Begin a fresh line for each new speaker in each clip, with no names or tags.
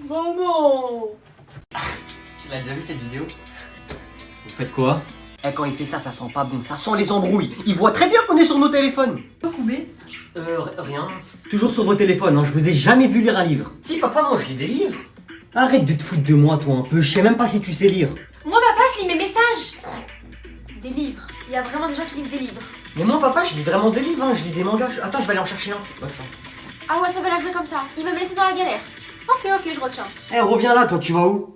Maman!
Tu l'as déjà vu cette vidéo? Vous faites quoi?
Eh, quand il fait ça, ça sent pas bon, ça sent les embrouilles. Il voit très bien qu'on est sur nos téléphones.
Quoi, Koubé?
Rien.
Toujours sur vos téléphones, hein. Je vous ai jamais vu lire un livre.
Si, papa, moi je lis des livres.
Arrête de te foutre de moi, toi, un peu. Je sais même pas si tu sais lire.
Moi, papa, je lis mes messages. Des livres. Il y a vraiment des gens qui lisent des livres.
Mais moi, papa, je lis vraiment des livres, hein. Je lis des mangas. Attends, je vais aller en chercher un. Bonne chance.
Ah ouais, ça va la jouer comme ça. Il va me laisser dans la galère. Ok, je retiens.
Eh, reviens là, toi, tu vas où?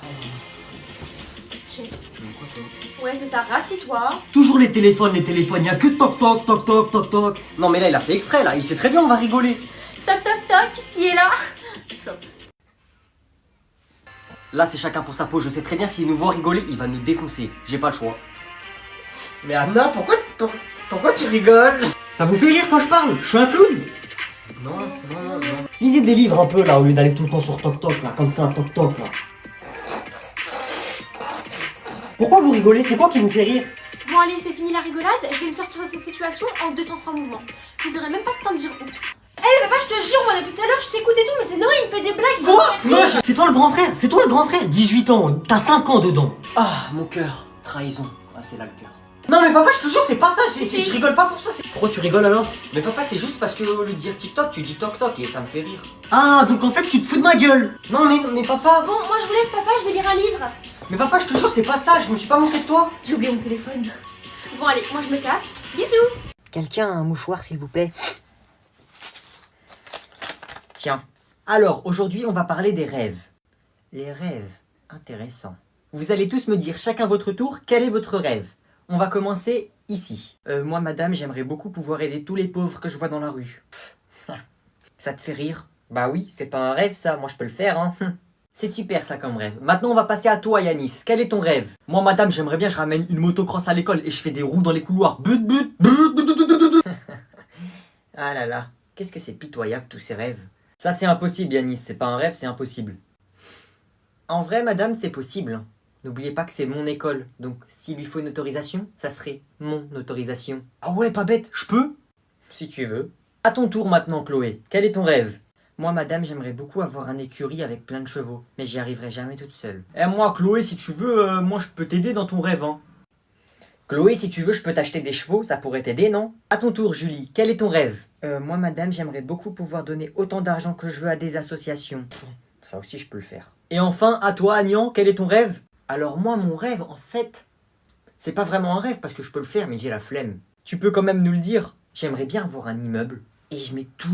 Chez-
Tu veux quoi, toi?
Ouais, c'est ça, rassis-toi.
Toujours les téléphones, y'a que toc toc toc toc toc toc. Non mais là il a fait exprès là, il sait très bien on va rigoler.
Toc, toc, toc, qui est là? Flop.
Là c'est chacun pour sa peau, je sais très bien s'il nous voit rigoler, il va nous défoncer. J'ai pas le choix. Mais Anna, pourquoi tu rigoles? Ça vous fait rire quand je parle? Je suis un clown?
Non.
Lisez des livres un peu là au lieu d'aller tout le temps sur toc toc là, comme ça, toc toc là. Pourquoi vous rigolez? C'est quoi qui vous fait rire?
Bon, allez, c'est fini la rigolade. Je vais me sortir de cette situation en 2 temps 3 mouvements. Vous aurez même pas le temps de dire oups. Eh, papa, je te jure, moi depuis tout à l'heure, je t'écoute et tout, mais c'est Noé, il me fait des blagues. Il va me
Quoi?
faire
Non,
rire.
c'est toi le grand frère, c'est toi le grand frère, 18 ans, t'as 5 ans dedans.
Ah, mon cœur. Trahison. Ah, c'est là le cœur.
Non mais papa, je te jure, c'est pas ça,
Si.
je rigole pas pour ça. Pourquoi tu rigoles alors?
Mais papa, c'est juste parce que au lieu de dire TikTok, tu dis toc toc et ça me fait rire.
Ah, donc en fait tu te fous de ma gueule.
Non, mais papa.
Bon, moi je vous laisse, papa, je vais lire un livre.
Mais papa, je te jure, c'est pas ça. Je me suis pas moqué de toi.
J'ai oublié mon téléphone. Bon, allez, moi je me casse. Bisous.
Quelqu'un a un mouchoir s'il vous plaît? Tiens. Alors, aujourd'hui on va parler des rêves. Les rêves, intéressant. Vous allez tous me dire chacun votre tour quel est votre rêve. On va commencer ici. Moi madame, j'aimerais beaucoup pouvoir aider tous les pauvres que je vois dans la rue. Ça te fait rire? Bah oui, c'est pas un rêve ça, moi je peux le faire hein. C'est super ça comme rêve. Maintenant on va passer à toi Yanis, quel est ton rêve? Moi madame, j'aimerais bien je ramène une motocross à l'école et je fais des roues dans les couloirs. Ah là là, qu'est-ce que c'est pitoyable tous ces rêves. Ça c'est impossible Yanis, c'est pas un rêve, c'est impossible. En vrai madame, c'est possible. N'oubliez pas que c'est mon école, donc s'il lui faut une autorisation, ça serait mon autorisation. Ah ouais, pas bête, je peux? Si tu veux. À ton tour maintenant Chloé, quel est ton rêve? Moi madame, j'aimerais beaucoup avoir un écurie avec plein de chevaux, mais j'y arriverai jamais toute seule. Eh moi Chloé, si tu veux, moi je peux t'aider dans ton rêve hein. Chloé, si tu veux, je peux t'acheter des chevaux, ça pourrait t'aider, non? À ton tour Julie, quel est ton rêve? Moi madame, j'aimerais beaucoup pouvoir donner autant d'argent que je veux à des associations. Ça aussi je peux le faire. Et enfin, à toi Agnan, quel est ton rêve? Alors moi, mon rêve, en fait, c'est pas vraiment un rêve parce que je peux le faire, mais j'ai la flemme. Tu peux quand même nous le dire. J'aimerais bien avoir un immeuble et je mets tout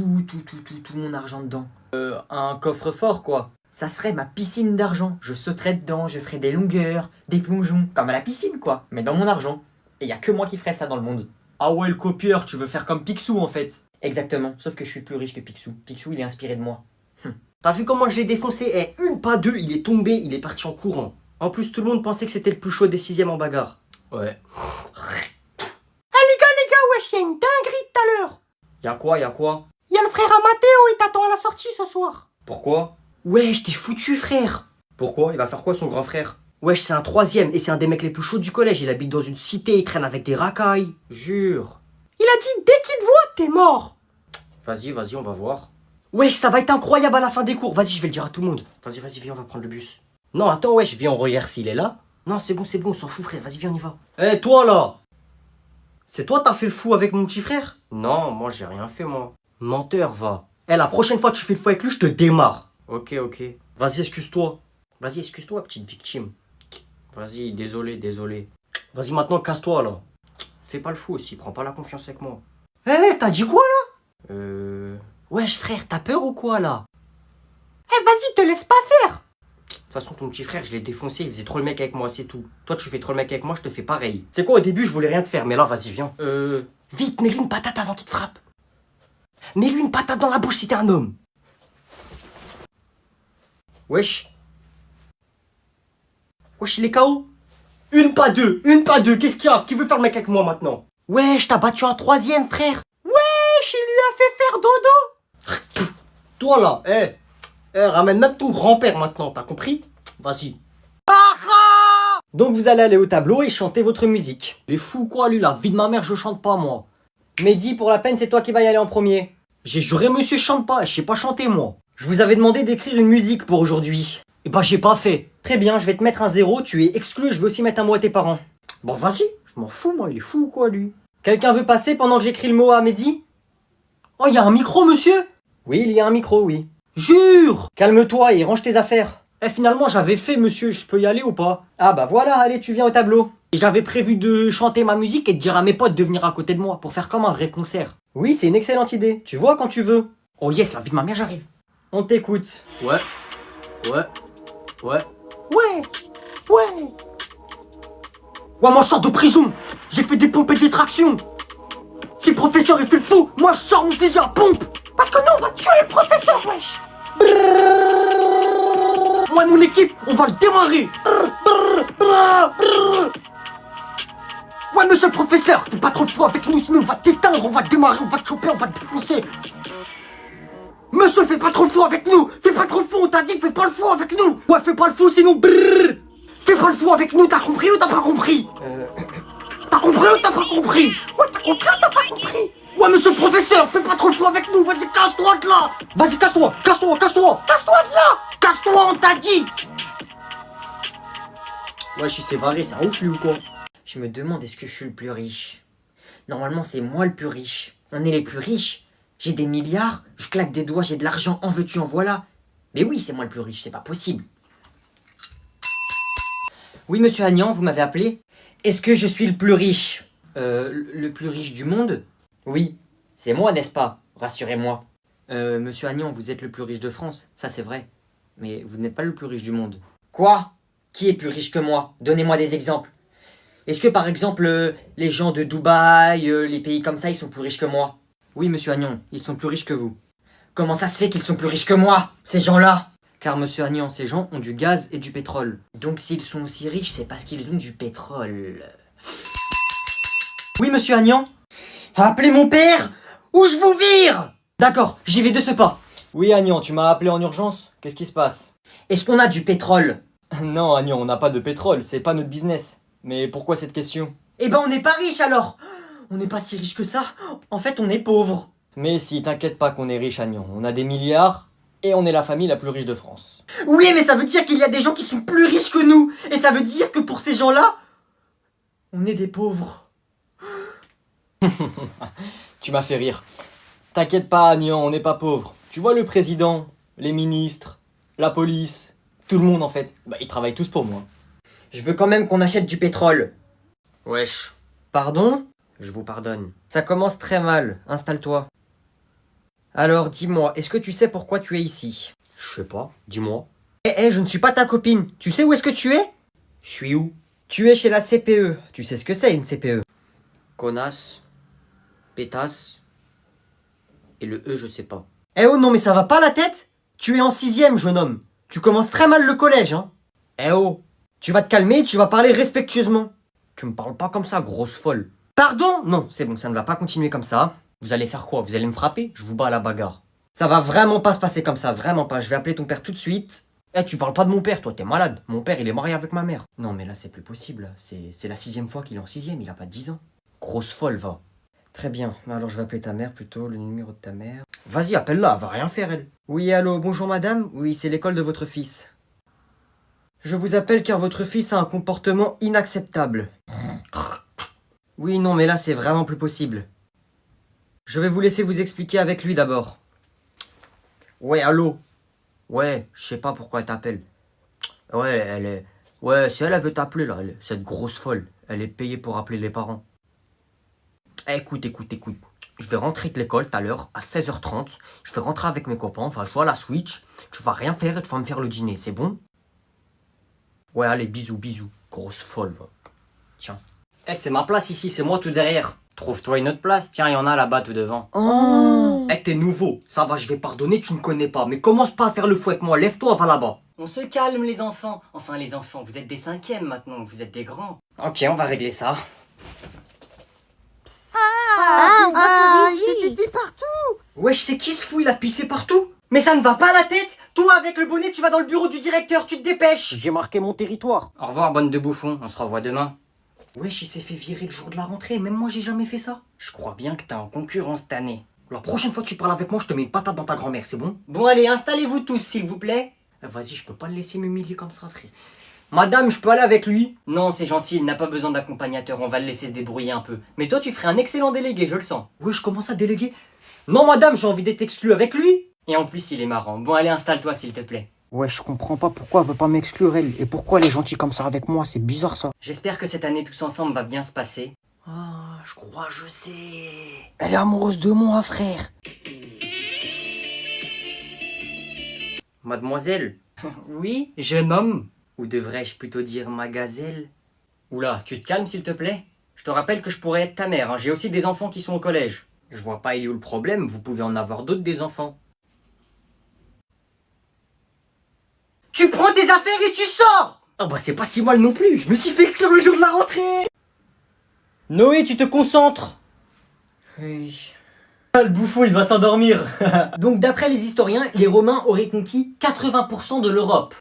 mon argent dedans. Un coffre-fort, quoi. Ça serait ma piscine d'argent. Je sauterais dedans, je ferais des longueurs, des plongeons, comme à la piscine, quoi. Mais dans mon argent. Et y a que moi qui ferais ça dans le monde. Ah ouais, le copieur, tu veux faire comme Picsou, en fait. Exactement, sauf que je suis plus riche que Picsou. Picsou, il est inspiré de moi. T'as vu comment je l'ai défoncé? Eh, une pas deux, il est tombé, il est parti en courant. En plus, tout le monde pensait que c'était le plus chaud des 6ème en bagarre.
Ouais.
Ah les gars, wesh, y'a une dinguerie tout à l'heure.
Y'a quoi?
Y'a le frère à Mathéo, il t'attend à la sortie ce soir.
Pourquoi?
Wesh, t'es foutu, frère.
Pourquoi? Il va faire quoi son grand frère?
Wesh, c'est un 3ème et c'est un des mecs les plus chauds du collège. Il habite dans une cité, il traîne avec des racailles.
Jure.
Il a dit, dès qu'il te voit, t'es mort.
Vas-y, on va voir.
Wesh, ça va être incroyable à la fin des cours. Vas-y, je vais le dire à tout le monde.
Vas-y, viens, on va prendre le bus.
Non, attends, wesh, viens, on regarde s'il est là. Non, c'est bon, on s'en fout, frère. Vas-y, viens, on y va. Eh, toi, là. C'est toi, t'as fait le fou avec mon petit frère?
Non, moi j'ai rien fait, moi.
Menteur, va. Eh, la prochaine fois que tu fais le fou avec lui, je te démarre.
Ok.
Vas-y, excuse-toi. Vas-y, excuse-toi, petite victime.
Vas-y, désolé.
Vas-y, maintenant, casse-toi, là.
Fais pas le fou aussi, prends pas la confiance avec moi.
Eh, t'as dit quoi, là?
De
Wesh, frère, t'as peur ou quoi, là? Eh, vas-y, te laisse pas faire.
toute façon, ton petit frère, je l'ai défoncé, il faisait trop le mec avec moi, c'est tout. Toi, tu fais trop le mec avec moi, je te fais pareil.
C'est quoi, au début, je voulais rien te faire, mais là, vas-y, viens.
Vite,
Mets-lui une patate avant qu'il te frappe. Mets-lui une patate dans la bouche si t'es un homme. Wesh. Wesh, il est KO. Une pas deux, qu'est-ce qu'il y a? Qui veut faire le mec avec moi maintenant? Wesh, t'as battu un 3ème, frère. Wesh, il lui a fait faire dodo. Toi là, ramène même ton grand-père maintenant, t'as compris? Vas-y. Donc vous allez aller au tableau et chanter votre musique. Les fous quoi lui là, vie de ma mère je chante pas moi. Mehdi pour la peine c'est toi qui vas y aller en premier. J'ai juré monsieur je chante pas, je sais pas chanter moi. Je vous avais demandé d'écrire une musique pour aujourd'hui.
Eh ben, j'ai pas fait.
Très bien, je vais te mettre un 0, tu es exclu, je vais aussi mettre un mot à tes parents.
Bon, vas-y, je m'en fous, moi, il est fou ou quoi, lui?
Quelqu'un veut passer pendant que j'écris le mot à Mehdi?
Oh, il y a un micro, monsieur?
Oui, il y a un micro, oui.
Jure!
Calme-toi et range tes affaires.
Eh, finalement, j'avais fait, monsieur, je peux y aller ou pas?
Ah bah voilà, allez, tu viens au tableau.
Et j'avais prévu de chanter ma musique et de dire à mes potes de venir à côté de moi pour faire comme un vrai concert.
Oui, c'est une excellente idée. Tu vois quand tu veux.
Oh yes, la vie de ma mère, j'arrive.
On t'écoute.
Ouais. Ouais. Ouais. Ouais. Ouais. Ouais, moi je sors de prison. J'ai fait des pompes et des tractions. Si le professeur il fait le fou, moi je sors mon fusil à pompe. Parce que nous on va tuer le professeur, wesh. Moi et mon équipe, on va le démarrer. Ouais, monsieur le professeur, fais pas trop de fou avec nous, sinon on va t'éteindre, on va démarrer, on va te choper, on va te défoncer. Monsieur, fais pas trop le fou avec nous. Fais pas trop le fou, on t'a dit, fais pas le fou avec nous. Ouais, fais pas le fou, sinon brrr. Fais pas le fou avec nous, t'as compris ou t'as pas compris? T'as compris ou t'as pas compris? Ouais, t'as compris ou t'as pas compris? Ouais, monsieur le professeur, fais pas trop le fou avec nous, vas-y, casse-toi de là. Vas-y, casse-toi, casse-toi, casse-toi. Casse-toi de là. Casse-toi, on t'a dit.
Ouais, je suis séparé, c'est un ouf lui ou quoi? Je me demande est-ce que je suis le plus riche? Normalement, c'est moi le plus riche. On est les plus riches. J'ai des milliards, je claque des doigts, j'ai de l'argent, en veux-tu, en voilà. Mais oui, c'est moi le plus riche, c'est pas possible. Oui, monsieur Agnan, vous m'avez appelé? Est-ce que je suis le plus riche? Le plus riche du monde? Oui, c'est moi, n'est-ce pas? Rassurez-moi. Monsieur Agnan, vous êtes le plus riche de France, ça c'est vrai. Mais vous n'êtes pas le plus riche du monde. Quoi? Qui est plus riche que moi? Donnez-moi des exemples. Est-ce que par exemple, les gens de Dubaï, les pays comme ça, ils sont plus riches que moi? Oui, monsieur Agnan, ils sont plus riches que vous. Comment ça se fait qu'ils sont plus riches que moi, ces gens-là? Car monsieur Agnan, ces gens ont du gaz et du pétrole. Donc s'ils sont aussi riches, c'est parce qu'ils ont du pétrole. Oui, monsieur Agnan? Appelez mon père ou je vous vire! D'accord, j'y vais de ce pas. Oui, Agnan, tu m'as appelé en urgence? Qu'est-ce qui se passe? Est-ce qu'on a du pétrole? Non, Agnan, on n'a pas de pétrole, c'est pas notre business. Mais pourquoi cette question? Eh ben, on n'est pas riche alors! On n'est pas si riche que ça. En fait, on est pauvre. Mais si, t'inquiète pas qu'on est riche, Agnan. On a des milliards et on est la famille la plus riche de France. Oui, mais ça veut dire qu'il y a des gens qui sont plus riches que nous. Et ça veut dire que pour ces gens-là, on est des pauvres. Tu m'as fait rire. T'inquiète pas, Agnan, on n'est pas pauvres. Tu vois le président, les ministres, la police, tout le monde en fait. Bah, ils travaillent tous pour moi. Je veux quand même qu'on achète du pétrole.
Wesh.
Pardon?
Je vous pardonne.
Ça commence très mal, installe-toi. Alors dis-moi, est-ce que tu sais pourquoi tu es ici?
Je sais pas, dis-moi.
Je ne suis pas ta copine. Tu sais où est-ce que tu es?
Je suis où?
Tu es chez la CPE. Tu sais ce que c'est une CPE?
Connasse. Pétasse. Et le E, je sais pas.
Oh non, mais ça va pas la tête? Tu es en 6ème, jeune homme. Tu commences très mal le collège, hein?
Oh.
Tu vas te calmer et tu vas parler respectueusement.
Tu me parles pas comme ça, grosse folle.
Pardon? Non, c'est bon, ça ne va pas continuer comme ça.
Vous allez faire quoi? Vous allez me frapper? Je vous bats à la bagarre.
Ça va vraiment pas se passer comme ça, vraiment pas. Je vais appeler ton père tout de suite.
Tu parles pas de mon père, toi, t'es malade. Mon père, il est marié avec ma mère.
Non, mais là, c'est plus possible. C'est la 6ème fois qu'il est en 6ème, il a pas 10 ans.
Grosse folle, va.
Très bien. Alors, je vais appeler ta mère plutôt, le numéro de ta mère.
Vas-y, appelle-la, elle va rien faire, elle.
Oui, allô, bonjour madame. Oui, c'est l'école de votre fils. Je vous appelle car votre fils a un comportement inacceptable. Oui, non, mais là, c'est vraiment plus possible. Je vais vous laisser vous expliquer avec lui d'abord.
Ouais, allô? Ouais, je sais pas pourquoi elle t'appelle. Ouais, elle est... Ouais, si elle veut t'appeler, là, cette grosse folle, elle est payée pour appeler les parents. Écoute. Je vais rentrer de l'école tout à l'heure, à 16h30. Je vais rentrer avec mes copains, on va jouer à la Switch. Tu vas rien faire et tu vas me faire le dîner, c'est bon? Ouais, allez, bisous. Grosse folle, va. Tiens. C'est ma place ici, c'est moi tout derrière. Trouve-toi une autre place, tiens, il y en a là-bas tout devant.
Oh.
T'es nouveau, ça va, je vais pardonner, tu me connais pas. Mais commence pas à faire le fou avec moi, lève-toi, va là-bas.
On se calme les enfants. Enfin les enfants, vous êtes des 5e maintenant, vous êtes des grands.
Ok, on va régler ça.
J'ai pipi partout.
Wesh, c'est qui ce fou, il a pissé partout?
Mais ça ne va pas la tête? Toi avec le bonnet, tu vas dans le bureau du directeur, tu te dépêches.
J'ai marqué mon territoire. Au revoir, bande de bouffons, on se revoit demain.
Wesh, il s'est fait virer le jour de la rentrée, même moi j'ai jamais fait ça.
Je crois bien que t'es en concurrence cette année. La prochaine fois que tu parles avec moi, je te mets une patate dans ta grand-mère, c'est bon?
Bon allez, installez-vous tous s'il vous plaît. Vas-y, je peux pas le laisser m'humilier comme ça, frère. Madame, je peux aller avec lui? Non, c'est gentil, il n'a pas besoin d'accompagnateur, on va le laisser se débrouiller un peu. Mais toi, tu ferais un excellent délégué, je le sens. Oui, je commence à déléguer. Non, madame, j'ai envie d'être exclu avec lui. Et en plus, il est marrant. Bon, allez, installe-toi, s'il te plaît.
Ouais, je comprends pas pourquoi elle veut pas m'exclure, elle. Et pourquoi elle est gentille comme ça avec moi, c'est bizarre ça.
J'espère que cette année tous ensemble va bien se passer. Ah, je crois, je sais.
Elle est amoureuse de moi, frère.
Mademoiselle. Oui, jeune homme. Ou devrais-je plutôt dire ma gazelle? Oula, tu te calmes s'il te plaît? Je te rappelle que je pourrais être ta mère, hein. J'ai aussi des enfants qui sont au collège. Je vois pas il est où le problème, vous pouvez en avoir d'autres des enfants. Tu prends tes affaires et tu sors! Ah bah c'est pas si mal non plus, je me suis fait exclure le jour de la rentrée. Noé, tu te concentres. Oui. Ah, le bouffon, il va s'endormir. Donc d'après les historiens, les Romains auraient conquis 80% de l'Europe.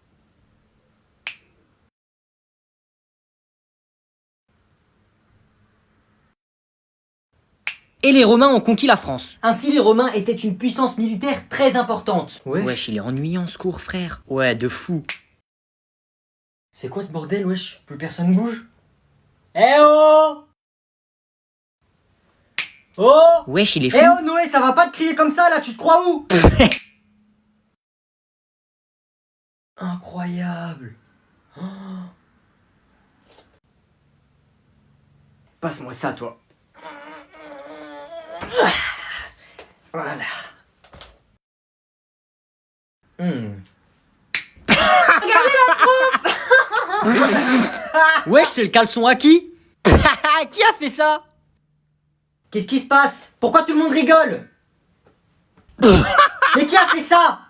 Et les Romains ont conquis la France. Ainsi, les Romains étaient une puissance militaire très importante.
Wesh, il est ennuyant ce cours, frère. Ouais, de fou.
C'est quoi ce bordel, wesh? Plus personne bouge? Eh oh! Oh!
Wesh, il est fou.
Eh oh Noé, ça va pas te crier comme ça là, tu te crois où? Incroyable. Oh. Passe-moi ça, toi. Voilà.
Wesh, c'est le caleçon à qui?
Qui a fait ça? Qu'est-ce qui se passe? Pourquoi tout le monde rigole? Mais qui a fait ça?